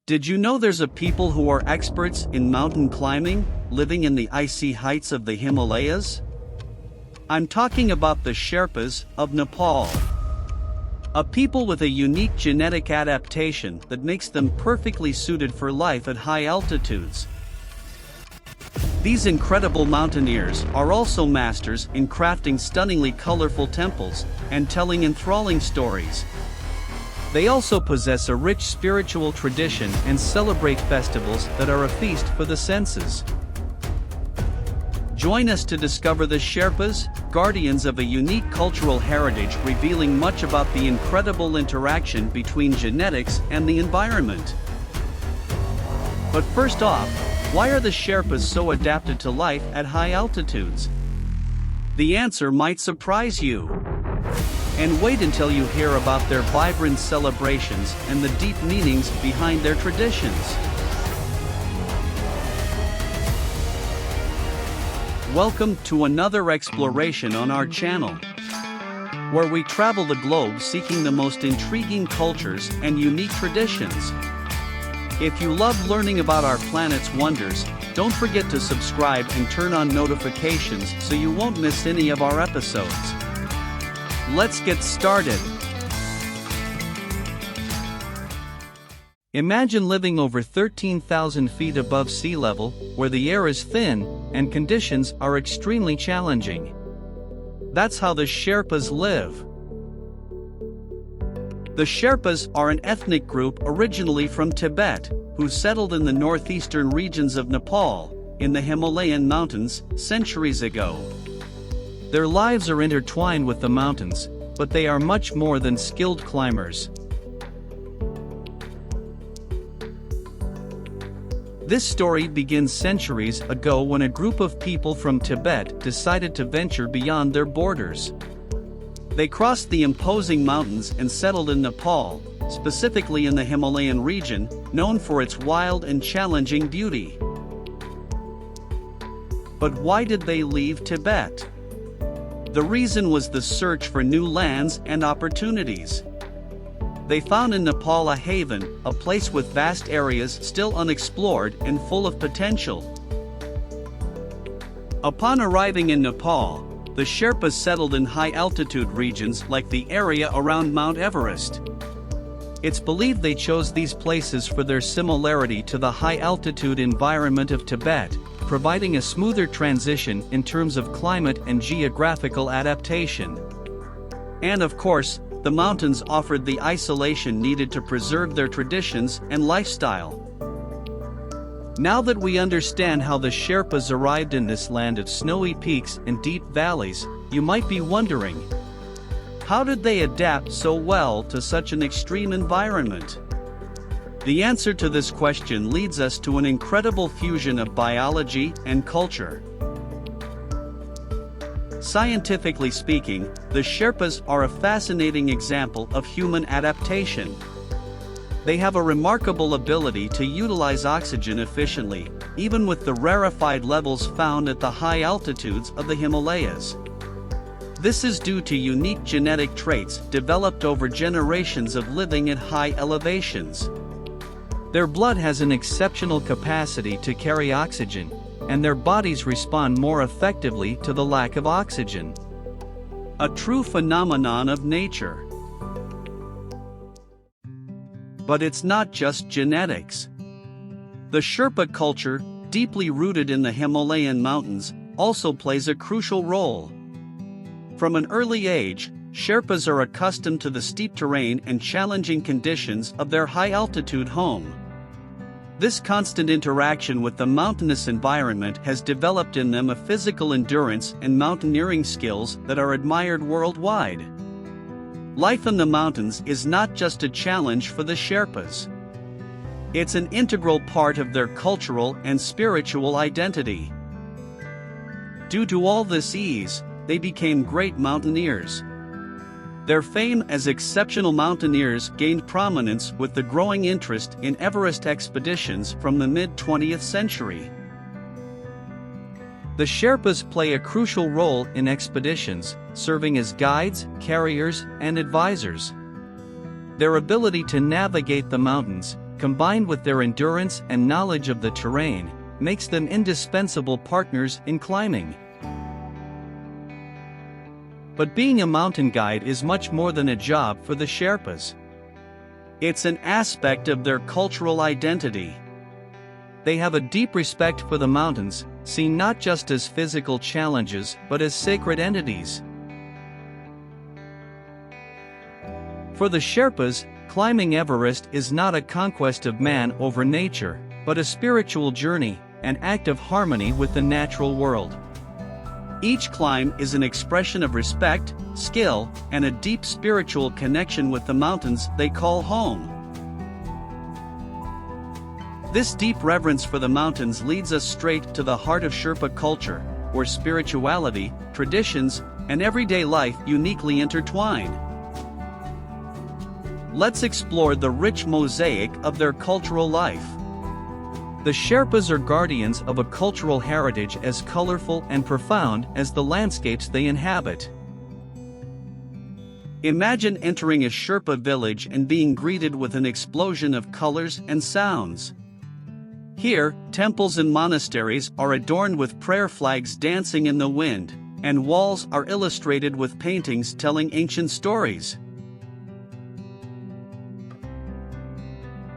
Did you know there's a people who are experts in mountain climbing, living in the icy heights of the Himalayas? I'm talking about the Sherpas of Nepal. A people with a unique genetic adaptation that makes them perfectly suited for life at high altitudes. These incredible mountaineers are also masters in crafting stunningly colorful temples and telling enthralling stories. They also possess a rich spiritual tradition and celebrate festivals that are a feast for the senses. Join us to discover the Sherpas, guardians of a unique cultural heritage, revealing much about the incredible interaction between genetics and the environment. But first off, why are the Sherpas so adapted to life at high altitudes? The answer might surprise you. And wait until you hear about their vibrant celebrations and the deep meanings behind their traditions. Welcome to another exploration on our channel, where we travel the globe seeking the most intriguing cultures and unique traditions. If you love learning about our planet's wonders, don't forget to subscribe and turn on notifications so you won't miss any of our episodes. Let's get started. Imagine living over 13,000 feet above sea level, where the air is thin and conditions are extremely challenging. That's how the Sherpas live. The Sherpas are an ethnic group originally from Tibet, who settled in the northeastern regions of Nepal, in the Himalayan mountains, centuries ago. Their lives are intertwined with the mountains, but they are much more than skilled climbers. This story begins centuries ago when a group of people from Tibet decided to venture beyond their borders. They crossed the imposing mountains and settled in Nepal, specifically in the Himalayan region, known for its wild and challenging beauty. But why did they leave Tibet? The reason was the search for new lands and opportunities. They found in Nepal a haven, a place with vast areas still unexplored and full of potential. Upon arriving in Nepal, the Sherpas settled in high-altitude regions like the area around Mount Everest. It's believed they chose these places for their similarity to the high-altitude environment of Tibet, providing a smoother transition in terms of climate and geographical adaptation. And of course, the mountains offered the isolation needed to preserve their traditions and lifestyle. Now that we understand how the Sherpas arrived in this land of snowy peaks and deep valleys, you might be wondering, how did they adapt so well to such an extreme environment? The answer to this question leads us to an incredible fusion of biology and culture. Scientifically speaking, the Sherpas are a fascinating example of human adaptation. They have a remarkable ability to utilize oxygen efficiently, even with the rarefied levels found at the high altitudes of the Himalayas. This is due to unique genetic traits developed over generations of living at high elevations. Their blood has an exceptional capacity to carry oxygen, and their bodies respond more effectively to the lack of oxygen. A true phenomenon of nature. But it's not just genetics. The Sherpa culture, deeply rooted in the Himalayan mountains, also plays a crucial role. From an early age, Sherpas are accustomed to the steep terrain and challenging conditions of their high-altitude home. This constant interaction with the mountainous environment has developed in them a physical endurance and mountaineering skills that are admired worldwide. Life in the mountains is not just a challenge for the Sherpas. It's an integral part of their cultural and spiritual identity. Due to all this ease, they became great mountaineers. Their fame as exceptional mountaineers gained prominence with the growing interest in Everest expeditions from the mid-20th century. The Sherpas play a crucial role in expeditions, serving as guides, carriers, and advisors. Their ability to navigate the mountains, combined with their endurance and knowledge of the terrain, makes them indispensable partners in climbing. But being a mountain guide is much more than a job for the Sherpas. It's an aspect of their cultural identity. They have a deep respect for the mountains, seen not just as physical challenges but as sacred entities. For the Sherpas, climbing Everest is not a conquest of man over nature, but a spiritual journey, an act of harmony with the natural world. Each climb is an expression of respect, skill, and a deep spiritual connection with the mountains they call home. This deep reverence for the mountains leads us straight to the heart of Sherpa culture, where spirituality, traditions, and everyday life uniquely intertwine. Let's explore the rich mosaic of their cultural life. The Sherpas are guardians of a cultural heritage as colorful and profound as the landscapes they inhabit. Imagine entering a Sherpa village and being greeted with an explosion of colors and sounds. Here, temples and monasteries are adorned with prayer flags dancing in the wind, and walls are illustrated with paintings telling ancient stories.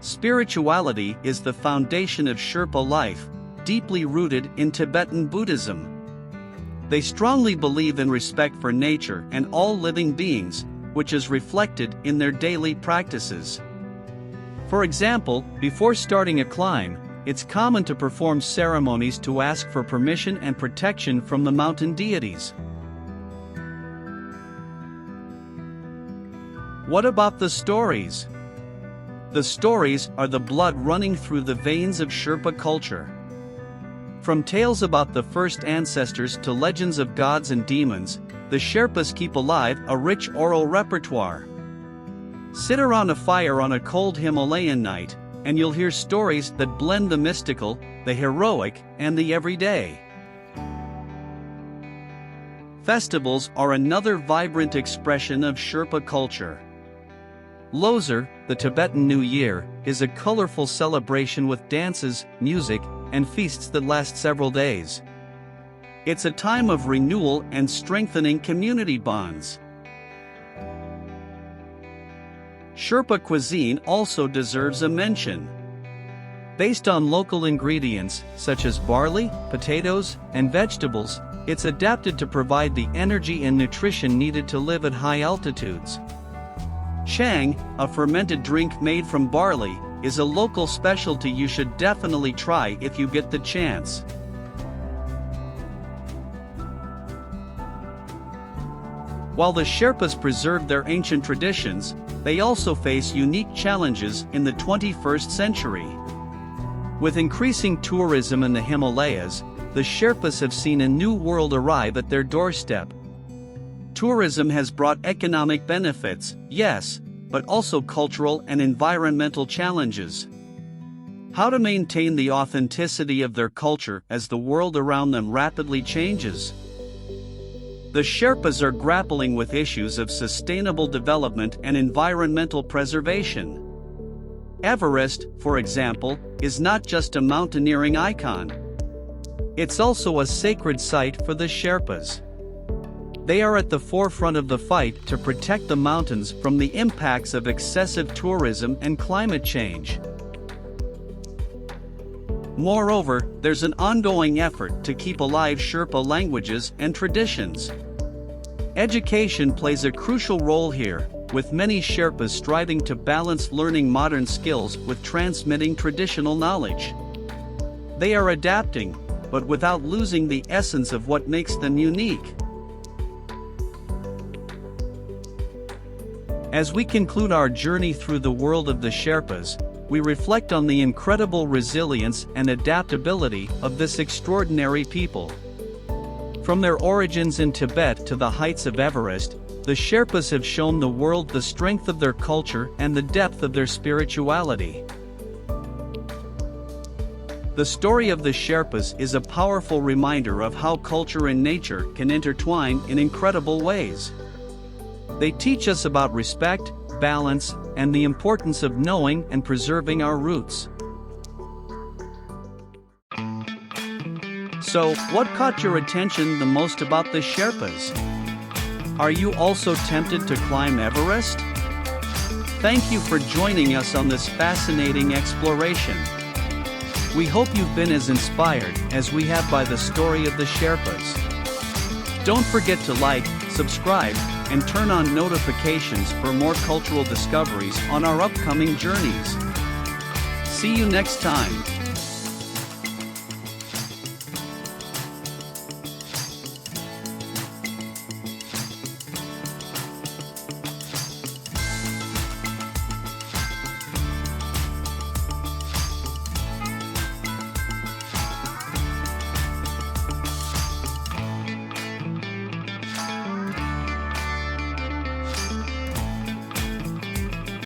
Spirituality is the foundation of Sherpa life, deeply rooted in Tibetan Buddhism. They strongly believe in respect for nature and all living beings, which is reflected in their daily practices. For example, before starting a climb, it's common to perform ceremonies to ask for permission and protection from the mountain deities. What about the stories? The stories are the blood running through the veins of Sherpa culture. From tales about the first ancestors to legends of gods and demons, the Sherpas keep alive a rich oral repertoire. Sit around a fire on a cold Himalayan night, and you'll hear stories that blend the mystical, the heroic, and the everyday. Festivals are another vibrant expression of Sherpa culture. Losar, the Tibetan New Year, is a colorful celebration with dances, music, and feasts that last several days. It's a time of renewal and strengthening community bonds. Sherpa cuisine also deserves a mention. Based on local ingredients, such as barley, potatoes, and vegetables, it's adapted to provide the energy and nutrition needed to live at high altitudes. Chang, a fermented drink made from barley, is a local specialty you should definitely try if you get the chance. While the Sherpas preserve their ancient traditions, they also face unique challenges in the 21st century. With increasing tourism in the Himalayas, the Sherpas have seen a new world arrive at their doorstep. Tourism has brought economic benefits, yes, but also cultural and environmental challenges. How to maintain the authenticity of their culture as the world around them rapidly changes? The Sherpas are grappling with issues of sustainable development and environmental preservation. Everest, for example, is not just a mountaineering icon. It's also a sacred site for the Sherpas. They are at the forefront of the fight to protect the mountains from the impacts of excessive tourism and climate change. Moreover, there's an ongoing effort to keep alive Sherpa languages and traditions. Education plays a crucial role here, with many Sherpas striving to balance learning modern skills with transmitting traditional knowledge. They are adapting, but without losing the essence of what makes them unique. As we conclude our journey through the world of the Sherpas, we reflect on the incredible resilience and adaptability of this extraordinary people. From their origins in Tibet to the heights of Everest, the Sherpas have shown the world the strength of their culture and the depth of their spirituality. The story of the Sherpas is a powerful reminder of how culture and nature can intertwine in incredible ways. They teach us about respect, balance, and the importance of knowing and preserving our roots. So, what caught your attention the most about the Sherpas? Are you also tempted to climb Everest? Thank you for joining us on this fascinating exploration. We hope you've been as inspired as we have by the story of the Sherpas. Don't forget to like, subscribe, and turn on notifications for more cultural discoveries on our upcoming journeys. See you next time.